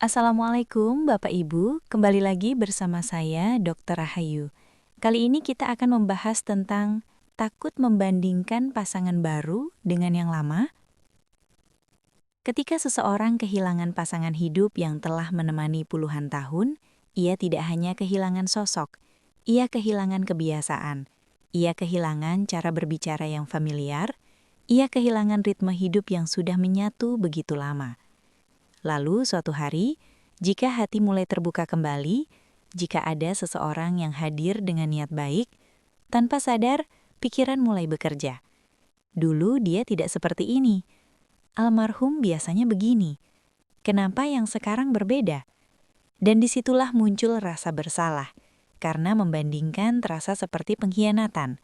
Assalamualaikum Bapak Ibu, kembali lagi bersama saya Dr. Rahayu. Kali ini kita akan membahas tentang takut membandingkan pasangan baru dengan yang lama. Ketika seseorang kehilangan pasangan hidup yang telah menemani puluhan tahun, ia tidak hanya kehilangan sosok, ia kehilangan kebiasaan, ia kehilangan cara berbicara yang familiar, ia kehilangan ritme hidup yang sudah menyatu begitu lama. Lalu suatu hari, jika hati mulai terbuka kembali, jika ada seseorang yang hadir dengan niat baik, tanpa sadar, pikiran mulai bekerja. Dulu dia tidak seperti ini. Almarhum biasanya begini. Kenapa yang sekarang berbeda? Dan disitulah muncul rasa bersalah, karena membandingkan terasa seperti pengkhianatan.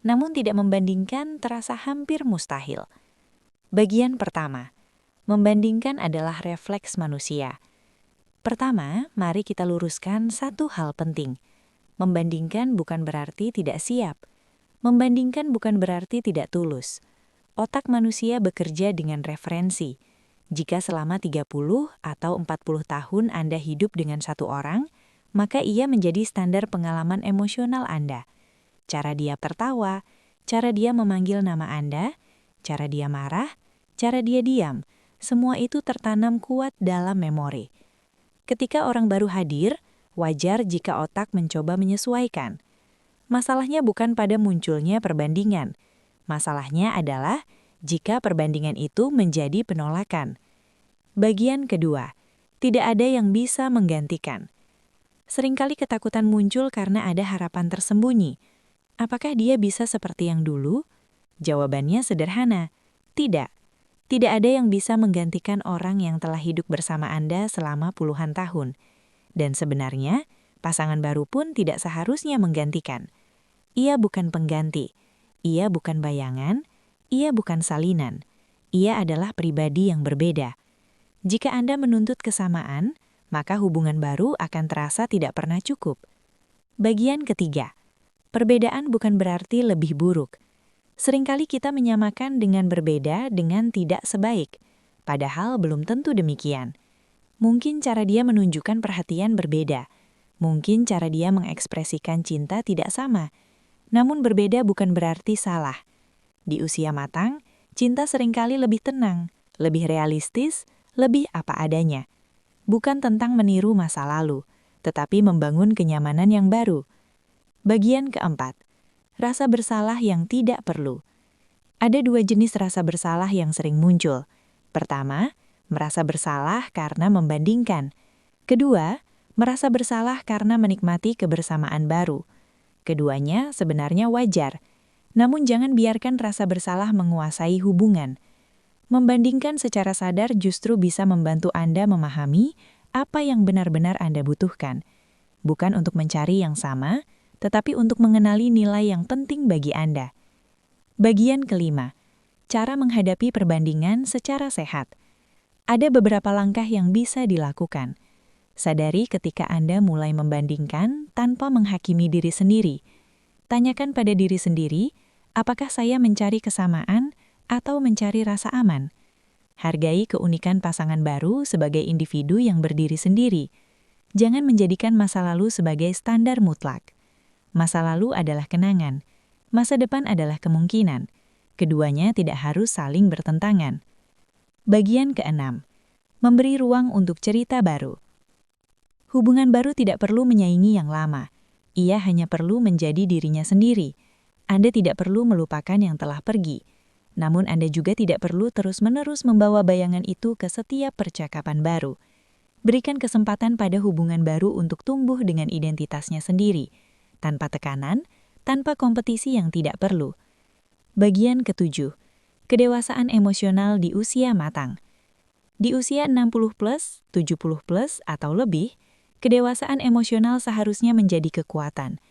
Namun tidak membandingkan terasa hampir mustahil. Bagian pertama, membandingkan adalah refleks manusia. Pertama, mari kita luruskan satu hal penting. Membandingkan bukan berarti tidak siap. Membandingkan bukan berarti tidak tulus. Otak manusia bekerja dengan referensi. Jika selama 30 atau 40 tahun Anda hidup dengan satu orang, maka ia menjadi standar pengalaman emosional Anda. Cara dia tertawa, cara dia memanggil nama Anda, cara dia marah, cara dia diam, semua itu tertanam kuat dalam memori. Ketika orang baru hadir, wajar jika otak mencoba menyesuaikan. Masalahnya bukan pada munculnya perbandingan. Masalahnya adalah jika perbandingan itu menjadi penolakan. Bagian kedua, tidak ada yang bisa menggantikan. Seringkali ketakutan muncul karena ada harapan tersembunyi. Apakah dia bisa seperti yang dulu? Jawabannya sederhana, tidak. Tidak ada yang bisa menggantikan orang yang telah hidup bersama Anda selama puluhan tahun. Dan sebenarnya, pasangan baru pun tidak seharusnya menggantikan. Ia bukan pengganti, ia bukan bayangan, ia bukan salinan. Ia adalah pribadi yang berbeda. Jika Anda menuntut kesamaan, maka hubungan baru akan terasa tidak pernah cukup. Bagian ketiga, perbedaan bukan berarti lebih buruk. Seringkali kita menyamakan dengan berbeda dengan tidak sebaik, padahal belum tentu demikian. Mungkin cara dia menunjukkan perhatian berbeda, mungkin cara dia mengekspresikan cinta tidak sama, namun berbeda bukan berarti salah. Di usia matang, cinta seringkali lebih tenang, lebih realistis, lebih apa adanya. Bukan tentang meniru masa lalu, tetapi membangun kenyamanan yang baru. Bagian keempat, rasa bersalah yang tidak perlu. Ada dua jenis rasa bersalah yang sering muncul. Pertama, merasa bersalah karena membandingkan. Kedua, merasa bersalah karena menikmati kebersamaan baru. Keduanya sebenarnya wajar, namun jangan biarkan rasa bersalah menguasai hubungan. Membandingkan secara sadar justru bisa membantu Anda memahami apa yang benar-benar Anda butuhkan. Bukan untuk mencari yang sama, tetapi untuk mengenali nilai yang penting bagi Anda. Bagian kelima, cara menghadapi perbandingan secara sehat. Ada beberapa langkah yang bisa dilakukan. Sadari ketika Anda mulai membandingkan tanpa menghakimi diri sendiri. Tanyakan pada diri sendiri, apakah saya mencari kesamaan atau mencari rasa aman? Hargai keunikan pasangan baru sebagai individu yang berdiri sendiri. Jangan menjadikan masa lalu sebagai standar mutlak. Masa lalu adalah kenangan, masa depan adalah kemungkinan. Keduanya tidak harus saling bertentangan. Bagian keenam, memberi ruang untuk cerita baru. Hubungan baru tidak perlu menyaingi yang lama. Ia hanya perlu menjadi dirinya sendiri. Anda tidak perlu melupakan yang telah pergi. Namun Anda juga tidak perlu terus-menerus membawa bayangan itu ke setiap percakapan baru. Berikan kesempatan pada hubungan baru untuk tumbuh dengan identitasnya sendiri, tanpa tekanan, tanpa kompetisi yang tidak perlu. Bagian ketujuh, kedewasaan emosional di usia matang. Di usia 60+, 70+, atau lebih, kedewasaan emosional seharusnya menjadi kekuatan.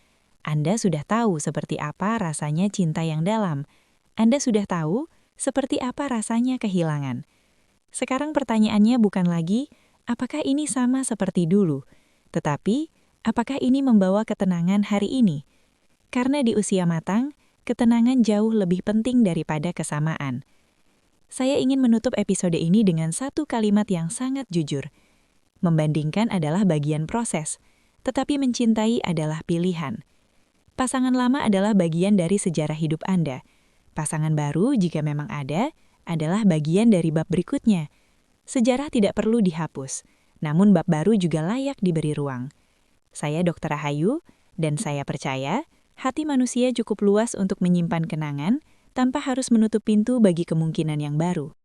Anda sudah tahu seperti apa rasanya cinta yang dalam. Anda sudah tahu seperti apa rasanya kehilangan. Sekarang pertanyaannya bukan lagi, apakah ini sama seperti dulu? Tetapi, apakah ini membawa ketenangan hari ini? Karena di usia matang, ketenangan jauh lebih penting daripada kesamaan. Saya ingin menutup episode ini dengan satu kalimat yang sangat jujur. Membandingkan adalah bagian proses, tetapi mencintai adalah pilihan. Pasangan lama adalah bagian dari sejarah hidup Anda. Pasangan baru, jika memang ada, adalah bagian dari bab berikutnya. Sejarah tidak perlu dihapus, namun bab baru juga layak diberi ruang. Saya Dr. Rahayu, dan saya percaya hati manusia cukup luas untuk menyimpan kenangan tanpa harus menutup pintu bagi kemungkinan yang baru.